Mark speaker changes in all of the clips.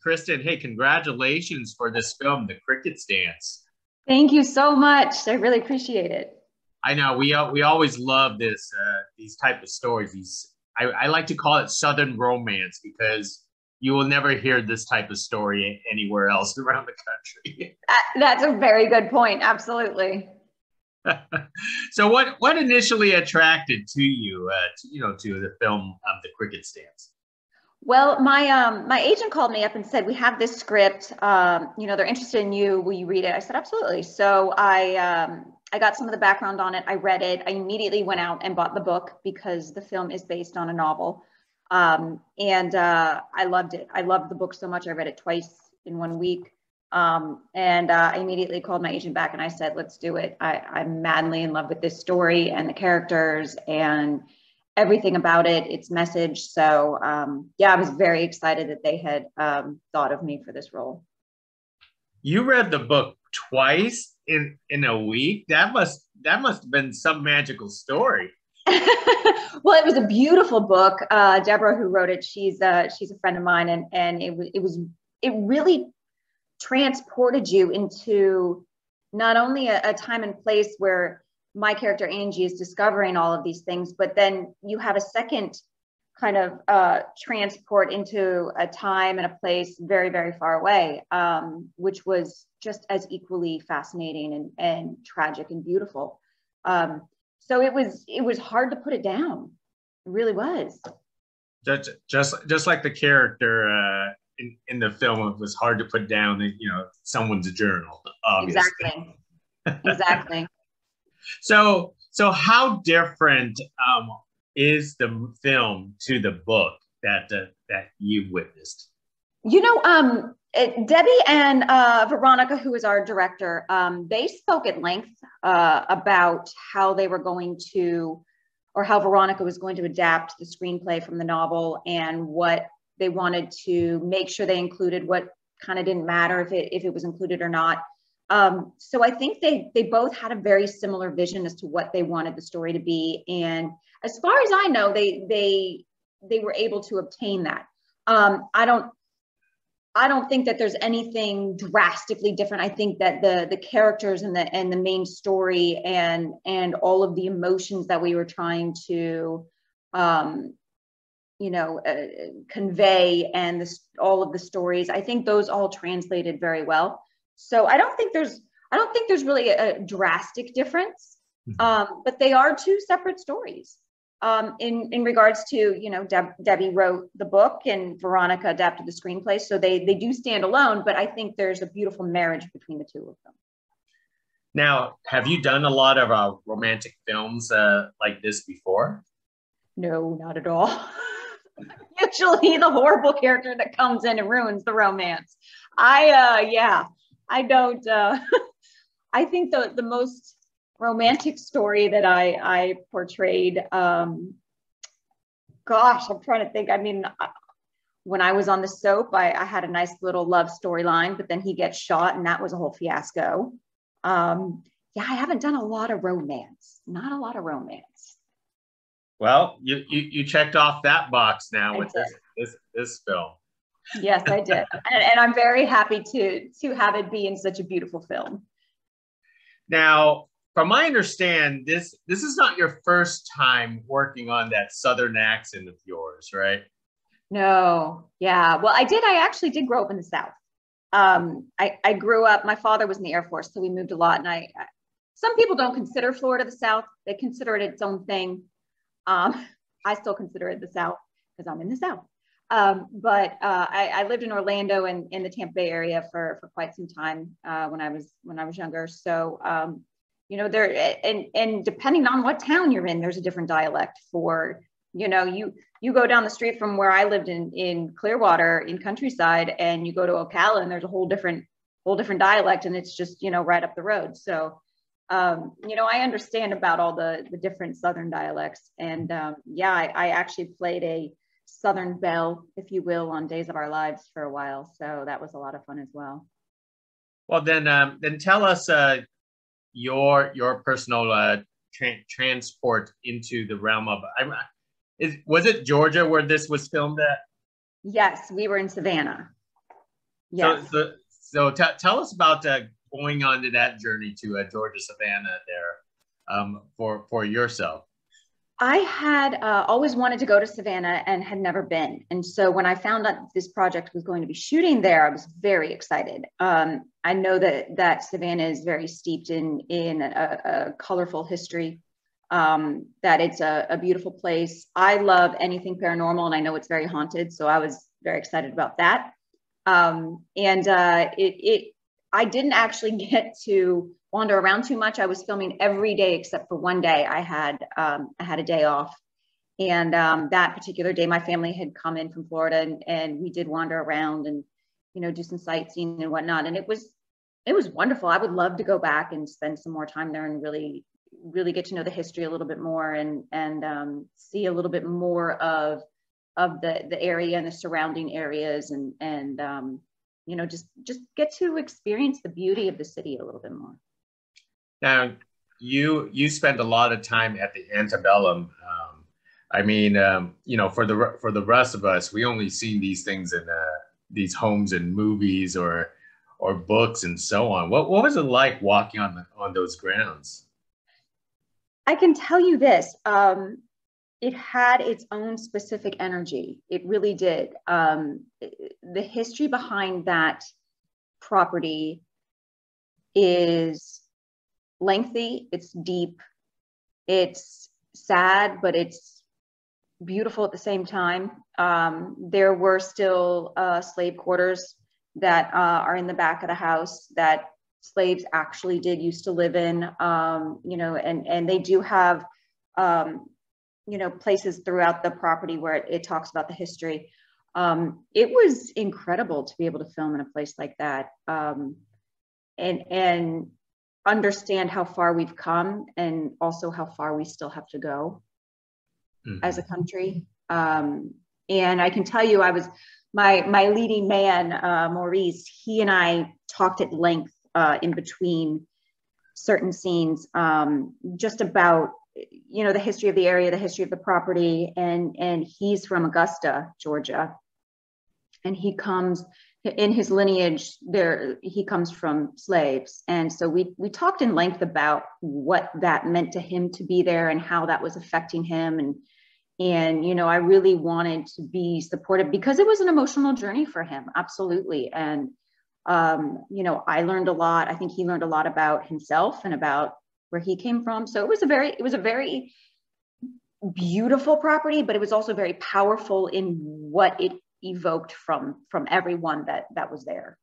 Speaker 1: Kristen, hey, congratulations for this film, The Cricket's Dance.
Speaker 2: Thank you so much. I really appreciate it.
Speaker 1: I know we always love these type of stories. I like to call it Southern romance because you will never hear this type of story anywhere else around the country.
Speaker 2: That's a very good point. Absolutely.
Speaker 1: So what initially attracted to you to the film The Cricket's Dance?
Speaker 2: Well, my agent called me up and said, we have this script, they're interested in you. Will you read it? I said, absolutely. So I got some of the background on it. I read it. I immediately went out and bought the book because the film is based on a novel. And I loved it. I loved the book so much. I read it twice in 1 week. And I immediately called my agent back and I said, let's do it. I'm madly in love with this story and the characters and everything about it, its message. So I was very excited that they had thought of me for this role.
Speaker 1: You read the book twice in a week? That must have been some magical story.
Speaker 2: Well, it was a beautiful book. Deborah, who wrote it, she's a friend of mine, and it really transported you into not only a time and place where my character Angie is discovering all of these things, but then you have a second kind of transport into a time and a place very, very far away, which was just as equally fascinating and tragic and beautiful. So it was hard to put it down. It really was.
Speaker 1: Just like the character in the film, it was hard to put down, someone's journal. Obviously.
Speaker 2: Exactly.
Speaker 1: So how different is the film to the book that you witnessed?
Speaker 2: Debbie and Veronica, who is our director, they spoke at length about how they were going to, or how Veronica was going to adapt the screenplay from the novel and what they wanted to make sure they included, what kind of didn't matter if it was included or not. So I think they both had a very similar vision as to what they wanted the story to be. And as far as I know, they were able to obtain that. I don't think that there's anything drastically different. I think that the characters and the main story and all of the emotions that we were trying to convey and all of the stories, I think those all translated very well. So I don't think there's really a drastic difference, but they are two separate stories. In regards to, Debbie wrote the book and Veronica adapted the screenplay, so they do stand alone, but I think there's a beautiful marriage between the two of them.
Speaker 1: Now, have you done a lot of romantic films like this before?
Speaker 2: No, not at all. Usually the horrible character that comes in and ruins the romance. I don't, I think the most romantic story that I portrayed, I'm trying to think. I mean, when I was on the soap, I had a nice little love storyline, but then he gets shot and that was a whole fiasco. I haven't done a lot of romance, not a lot of romance.
Speaker 1: Well, you checked off that box now with this film.
Speaker 2: Yes, I did. And I'm very happy to have it be in such a beautiful film.
Speaker 1: Now, from my understand, this is not your first time working on that Southern accent of yours, right?
Speaker 2: No. Yeah. Well, I actually did grow up in the South. I grew up, my father was in the Air Force, so we moved a lot. And some people don't consider Florida the South. They consider it its own thing. I still consider it the South because I'm in the South. But I lived in Orlando and in the Tampa Bay area for quite some time when I was younger. So there and depending on what town you're in, there's a different dialect for, you go down the street from where I lived in Clearwater in Countryside, and you go to Ocala and there's a whole different dialect, and it's just right up the road. So I understand about all the different Southern dialects, and I actually played a Southern belle, if you will, on Days of Our Lives for a while. So that was a lot of fun as well.
Speaker 1: Well, then tell us your personal transport into the realm of. Was it Georgia where this was filmed at?
Speaker 2: Yes, we were in Savannah. Yes.
Speaker 1: Tell us about going on to that journey to Georgia, Savannah there for yourself.
Speaker 2: I had always wanted to go to Savannah and had never been. And so when I found out this project was going to be shooting there, I was very excited. I know that Savannah is very steeped in a colorful history, that it's a beautiful place. I love anything paranormal, and I know it's very haunted. So I was very excited about that. I didn't actually get to wander around too much. I was filming every day except for one day. I had a day off, and that particular day, my family had come in from Florida, and we did wander around and do some sightseeing and whatnot. And it was wonderful. I would love to go back and spend some more time there and really get to know the history a little bit more and see a little bit more of the area and the surrounding areas and just get to experience the beauty of the city a little bit more.
Speaker 1: Now, you spent a lot of time at the Antebellum. For the rest of us, we only see these things in these homes and movies or books and so on. What was it like walking on those grounds?
Speaker 2: I can tell you this. It had its own specific energy. It really did. The history behind that property is lengthy, it's deep, it's sad, but it's beautiful at the same time. There were still slave quarters that are in the back of the house that slaves actually did used to live in, and they do have places throughout the property where it talks about the history. It was incredible to be able to film in a place like that, and understand how far we've come and also how far we still have to go as a country. And I can tell you, I was my leading man, Maurice, he and I talked at length in between certain scenes, just about the history of the area, the history of the property, and he's from Augusta, Georgia, and he comes in his lineage there. He comes from slaves, and so we talked in length about what that meant to him to be there and how that was affecting him, and I really wanted to be supportive because it was an emotional journey for him, absolutely. And I learned a lot. I think he learned a lot about himself and about where he came from. So it was a very beautiful property, but it was also very powerful in what it evoked from everyone that was there.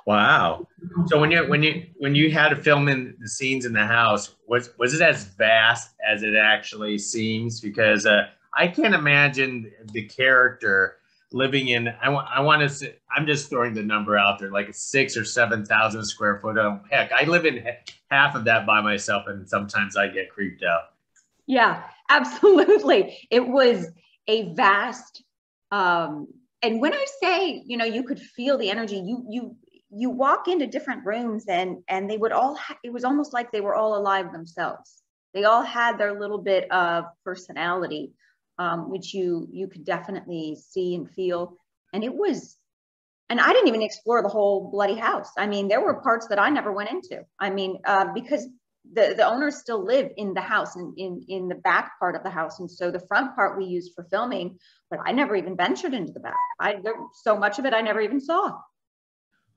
Speaker 1: Wow. So when you had to film in the scenes in the house, was it as vast as it actually seems? Because I can't imagine the character living in, I want to say, I'm just throwing the number out there, like 6,000 or 7,000 square foot. Heck, I live in half of that by myself, and sometimes I get creeped out.
Speaker 2: Yeah, absolutely. It was a vast, and when I say, you could feel the energy, you walk into different rooms and they would all, it was almost like they were all alive themselves. They all had their little bit of personality, which you could definitely see and feel. And I didn't even explore the whole bloody house. I mean, there were parts that I never went into. I mean, because the owners still live in the house and in the back part of the house. And so the front part we used for filming, but I never even ventured into the back. There so much of it I never even saw.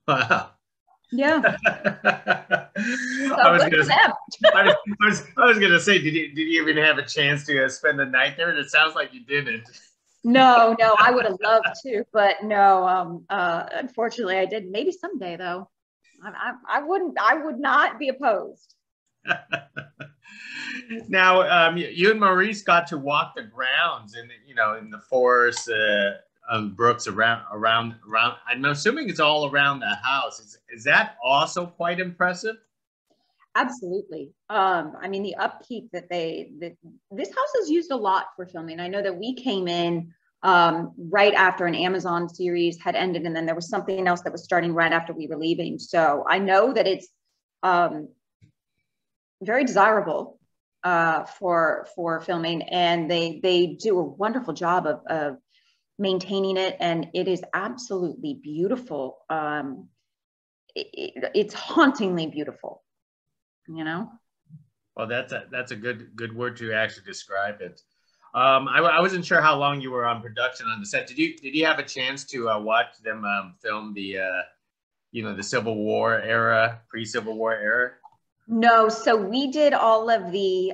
Speaker 1: Wow.
Speaker 2: Yeah.
Speaker 1: I was gonna say, did you even have a chance to spend the night there? It sounds like you didn't.
Speaker 2: No, I would have loved to, but no, unfortunately I didn't. Maybe someday though. I would not be opposed.
Speaker 1: Now, you and Maurice got to walk the grounds in the forest, brooks around. I'm assuming it's all around the house. Is that also quite impressive?
Speaker 2: Absolutely. I mean, the upkeep that this house is used a lot for filming. I know that we came in right after an Amazon series had ended, and then there was something else that was starting right after we were leaving. So I know that it's very desirable for filming, and they do a wonderful job of maintaining it, and it is absolutely beautiful. It's hauntingly beautiful, you know.
Speaker 1: Well, that's a good word to actually describe it. I wasn't sure how long you were on production on the set. Did you have a chance to watch them film the the Civil War era, pre-Civil War era?
Speaker 2: No, so we did all of the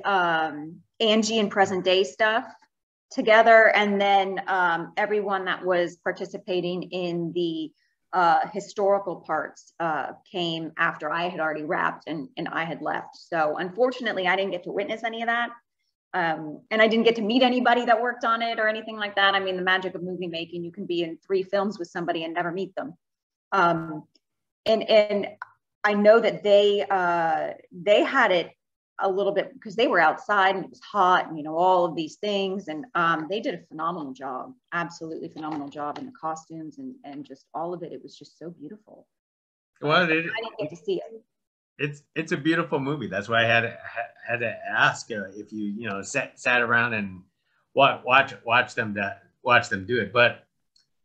Speaker 2: Angie and present day stuff together, and then everyone that was participating in the historical parts came after I had already wrapped and I had left. So unfortunately, I didn't get to witness any of that. And I didn't get to meet anybody that worked on it or anything like that. I mean, the magic of movie making, you can be in 3 films with somebody and never meet them. And I know that they had it a little bit because they were outside and it was hot and, all of these things. And they did a phenomenal job, absolutely phenomenal job in the costumes and just all of it. It was just so beautiful.
Speaker 1: Well,
Speaker 2: I didn't get to see it.
Speaker 1: It's a beautiful movie. That's why I had to ask if you sat around and watch them do it. But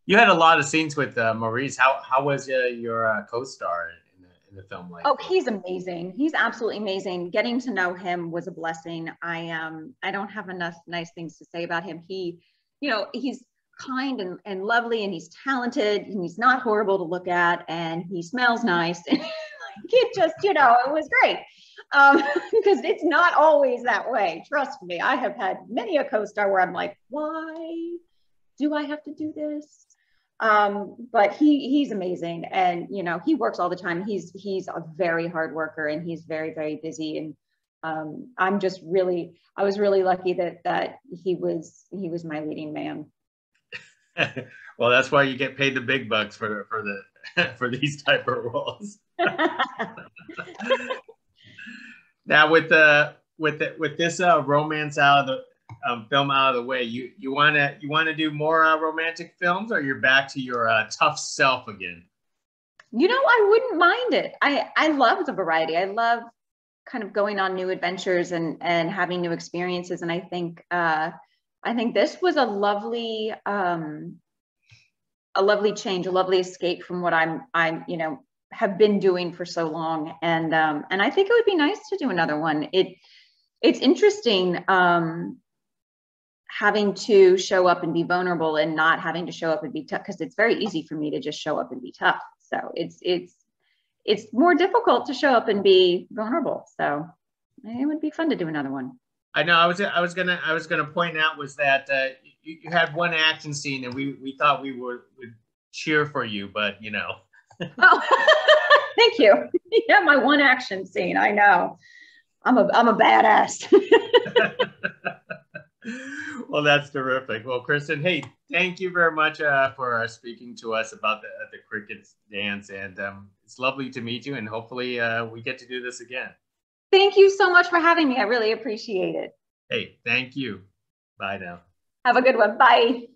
Speaker 1: you had a lot of scenes with Maurice. How was your co-star in the film? Like,
Speaker 2: oh, he's amazing. He's absolutely amazing. Getting to know him was a blessing. I don't have enough nice things to say about him. He's kind and lovely, and he's talented, and he's not horrible to look at, and he smells nice. It just, it was great. Because it's not always that way. Trust me, I have had many a co-star where I'm like, why do I have to do this? But he's amazing, and he works all the time. He's a very hard worker, and he's very, very busy. And I was really lucky that he was my leading man.
Speaker 1: Well, that's why you get paid the big bucks for these type of roles. Now with this romance out of the film out of the way, you want to do more romantic films, or you're back to your tough self again?
Speaker 2: I wouldn't mind it. I love the variety. I love kind of going on new adventures and having new experiences. And I think this was a lovely change, a lovely escape from what I'm have been doing for so long. And I think it would be nice to do another one. It's interesting having to show up and be vulnerable and not having to show up and be tough, because it's very easy for me to just show up and be tough. So it's more difficult to show up and be vulnerable. So it would be fun to do another one.
Speaker 1: I know. I was gonna point out was that you had one action scene, and we thought we would cheer for you, but
Speaker 2: Oh, thank you. Yeah, my one action scene. I know. I'm a badass.
Speaker 1: Well, that's terrific. Well, Kristen, hey, thank you very much for speaking to us about the cricket dance, and it's lovely to meet you, and hopefully we get to do this again.
Speaker 2: Thank you so much for having me. I really appreciate it.
Speaker 1: Hey, thank you. Bye now.
Speaker 2: Have a good one. Bye.